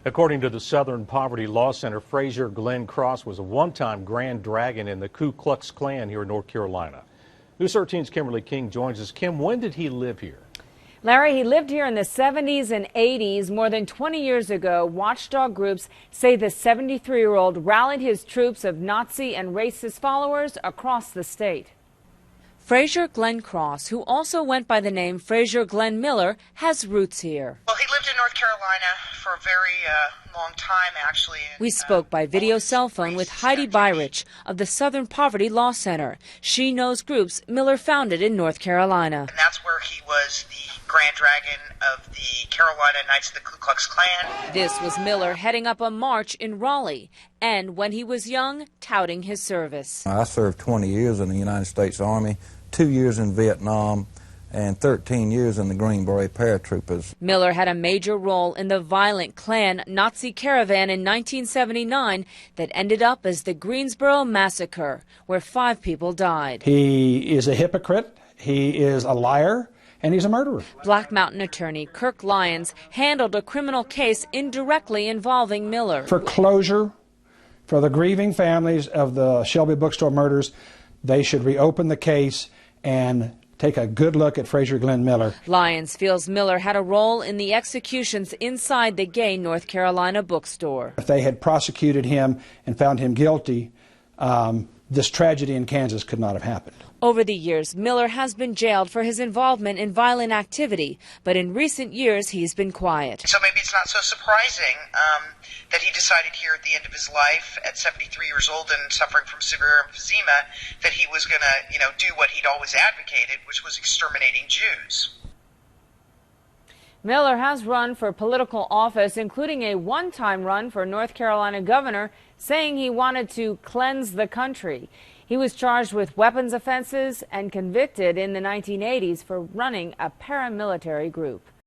According to the Southern Poverty Law Center, Frazier Glenn Cross was a one-time Grand Dragon in the Ku Klux Klan here in North Carolina. News 13's Kimberly King joins us. Kim, when did he live here? Larry, he lived here in the 70s and 80s. More than 20 years ago, watchdog groups say the 73-year-old rallied his troops of Nazi and racist followers across the state. Frazier Glenn Cross, who also went by the name Frazier Glenn Miller, has roots here. Well, he lived in North Carolina for a very long time, actually. We spoke by video cell phone with Heidi Beirich of the Southern Poverty Law Center. She knows groups Miller founded in North Carolina. And that's where he was the Grand Dragon of the Carolina Knights of the Ku Klux Klan. This was Miller heading up a march in Raleigh, and when he was young, touting his service. I served 20 years in the United States Army, 2 years in Vietnam, and 13 years in the Green Beret paratroopers. Miller had a major role in the violent Klan Nazi caravan in 1979 that ended up as the Greensboro Massacre, where 5 people died. He is a hypocrite, he is a liar, and he's a murderer. Black Mountain attorney Kirk Lyons handled a criminal case indirectly involving Miller. For closure, for the grieving families of the Shelby Bookstore murders, they should reopen the case and take a good look at Frazier Glenn Miller. Lyons feels Miller had a role in the executions inside the gay North Carolina bookstore. If they had prosecuted him and found him guilty, this tragedy in Kansas could not have happened. Over the years, Miller has been jailed for his involvement in violent activity, but in recent years he's been quiet. So maybe it's not so surprising that he decided here at the end of his life, at 73 years old and suffering from severe emphysema, that he was going to, do what he'd always advocated, which was exterminating Jews. Miller has run for political office, including a one-time run for North Carolina governor, saying he wanted to cleanse the country. He was charged with weapons offenses and convicted in the 1980s for running a paramilitary group.